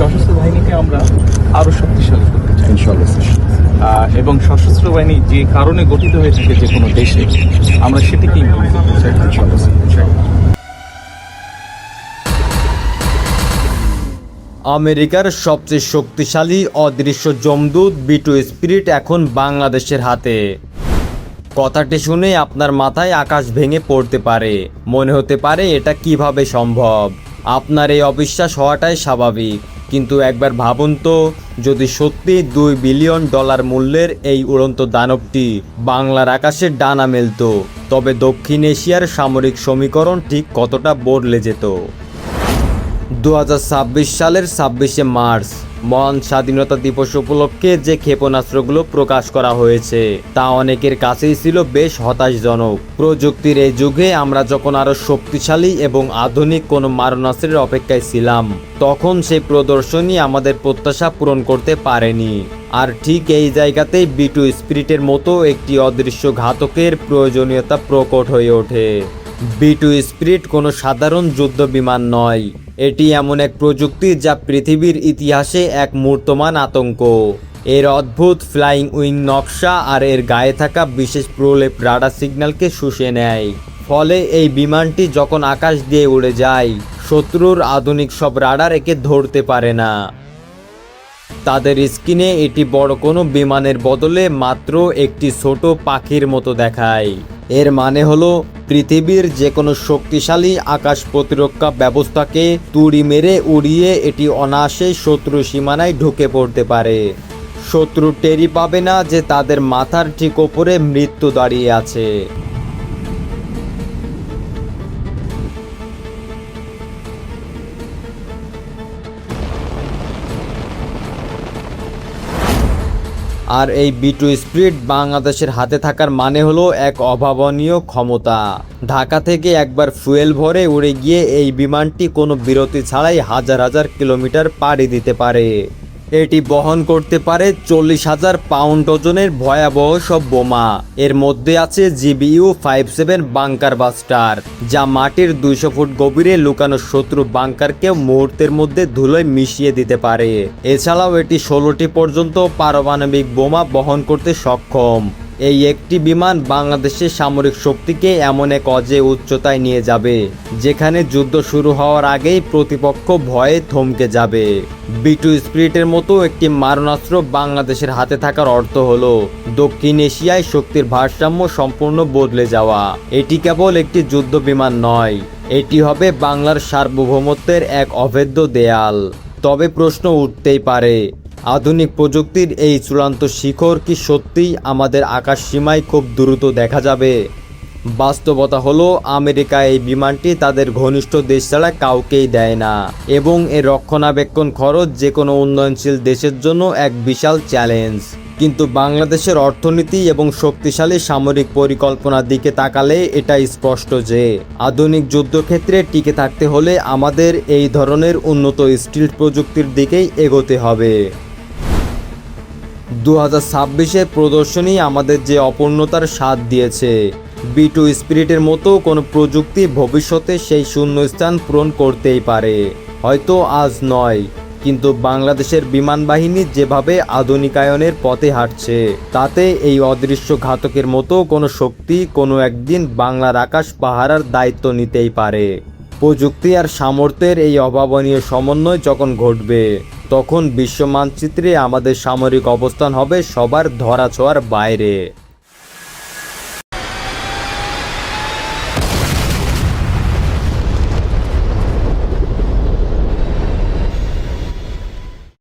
সশস্ত্র বাহিনীকে আমরা আরো শক্তিশালী করতে চাই ইনশাআল্লাহ স্যার। এবং সশস্ত্র বাহিনী যে কারণে গঠিত হয়ে থাকে যে কোনো দেশে, আমরা সেটাকেই মনে করতে চাই ইনশাআল্লাহ স্যার। আমেরিকার সবচেয়ে শক্তিশালী অদৃশ্য যমদূত B2 স্পিরিট এখন বাংলাদেশের হাতে। কথাটি শুনে আপনার মাথায় আকাশ ভেঙে পড়তে পারে, মনে হতে পারে এটা কিভাবে সম্ভব। আপনার এই অবিশ্বাস হওয়াটাই স্বাভাবিক, কিন্তু একবার ভাবুন তো, যদি সত্যি $2 বিলিয়ন মূল্যের এই উড়ন্ত দানবটি বাংলার আকাশে ডানা মেলত, তবে দক্ষিণ এশিয়ার সামরিক সমীকরণ ঠিক কতটা বদলে যেত। 2026 সালের 26শে মার্চ মহান স্বাধীনতা দিবস উপলক্ষে যে ক্ষেপণাস্ত্রগুলো প্রকাশ করা হয়েছে তা অনেকের কাছেই ছিল বেশ হতাশজনক। প্রযুক্তির এই যুগে আমরা যখন আরও শক্তিশালী এবং আধুনিক কোনো মারণাস্ত্রের অপেক্ষায় ছিলাম, তখন সেই প্রদর্শনী আমাদের প্রত্যাশা পূরণ করতে পারেনি। আর ঠিক এই জায়গাতেই B2 স্পিরিটের মতো একটি অদৃশ্য ঘাতকের প্রয়োজনীয়তা প্রকট হয়ে ওঠে। B2 স্পিরিট কোনো সাধারণ যুদ্ধ বিমান নয়, এটি এমন এক প্রযুক্তি যা পৃথিবীর ইতিহাসে এক মূর্তমান আতঙ্ক। এর অদ্ভুত ফ্লাইং উইং নকশা আর এর গায়ে থাকা বিশেষ প্রলেপ রাডার সিগন্যালকে শুষে নেয়। ফলে এই বিমানটি যখন আকাশ দিয়ে উড়ে যায়, শত্রুর আধুনিক সব রাডার একে ধরতে পারে না। তাদের স্ক্রিনে এটি বড় কোনো বিমানের বদলে মাত্র একটি ছোট পাখির মতো দেখায়। এর মানে হলো পৃথিবীর যে কোনো শক্তিশালী আকাশ প্রতিরক্ষা ব্যবস্থাকে তুড়ি মেরে উড়িয়ে এটি অনায়াসে শত্রু সীমানায় ঢুকে পড়তে পারে। শত্রু টেরি পাবে না যে তাদের মাথার ঠিক ওপরে মৃত্যু দাঁড়িয়ে আছে। আর এই B2 স্পিরিট বাংলাদেশের হাতে থাকার মানে হলো এক অভাবনীয় ক্ষমতা। ঢাকা থেকে একবার ফুয়েল ভরে উড়ে গিয়ে এই বিমানটি কোনো বিরতি ছাড়াই হাজার হাজার কিলোমিটার পাড়ি দিতে পারে। এটি বহন করতে পারে 40,000 পাউন্ড ওজনের ভয়াবহ সব বোমা। এর মধ্যে আছে GBU-57 বাংকার বাস্টার, যা মাটির 200 ফুট গভীরে লুকানো শত্রু বাংকারকেও মুহূর্তের মধ্যে ধুলোয় মিশিয়ে দিতে পারে। এছাড়াও এটি 16টি পর্যন্ত পারমাণবিক বোমা বহন করতে সক্ষম। এই একটি বিমান বাংলাদেশের সামরিক শক্তিকে এমন এক অজেয় উচ্চতায় নিয়ে যাবে, যেখানে যুদ্ধ শুরু হওয়ার আগেই প্রতিপক্ষ ভয়ে থমকে যাবে। B2 স্পিরিটের মতো একটি মারণাস্ত্র বাংলাদেশের হাতে থাকার অর্থ হলো দক্ষিণ এশিয়ায় শক্তির ভারসাম্য সম্পূর্ণ বদলে যাওয়া। এটি কেবল একটি যুদ্ধ বিমান নয়, এটি হবে বাংলার সার্বভৌমত্বের এক অভেদ্য দেয়াল। তবে প্রশ্ন উঠতেই পারে, আধুনিক প্রযুক্তির এই চূড়ান্ত শিখর কি সত্যিই আমাদের আকাশ সীমায় খুব দ্রুত দেখা যাবে? বাস্তবতা হলো আমেরিকা এই বিমানটি তাদের ঘনিষ্ঠ দেশ ছাড়া কাউকেই দেয় না, এবং এর রক্ষণাবেক্ষণ খরচ যে কোনো উন্নয়নশীল দেশের জন্য এক বিশাল চ্যালেঞ্জ। কিন্তু বাংলাদেশের অর্থনীতি এবং শক্তিশালী সামরিক পরিকল্পনার দিকে তাকালে এটা স্পষ্ট যে আধুনিক যুদ্ধক্ষেত্রে টিকে থাকতে হলে আমাদের এই ধরনের উন্নত স্টিল প্রযুক্তির দিকেই এগোতে হবে। 2026-এর প্রদর্শনী আমাদের যে অপূর্ণতার স্বাদ দিয়েছে, B2 স্পিরিটের মতো কোনো প্রযুক্তি ভবিষ্যতে সেই শূন্যস্থান পূরণ করতেই পারে। হয়তো আজ নয়, কিন্তু বাংলাদেশের বিমান বাহিনী যেভাবে আধুনিকায়নের পথে হাঁটছে, তাতে এই অদৃশ্য ঘাতকের মতো কোনো শক্তি কোনো একদিন বাংলার আকাশ পাহারার দায়িত্ব নিতেই পারে। প্রযুক্তি আর সামর্থ্যের এই অভাবনীয় সমন্বয় যখন ঘটবে, তখন বিশ্ব মানচিত্রে আমাদের সামরিক অবস্থান হবে সবার ধরাছোঁয়ার বাইরে।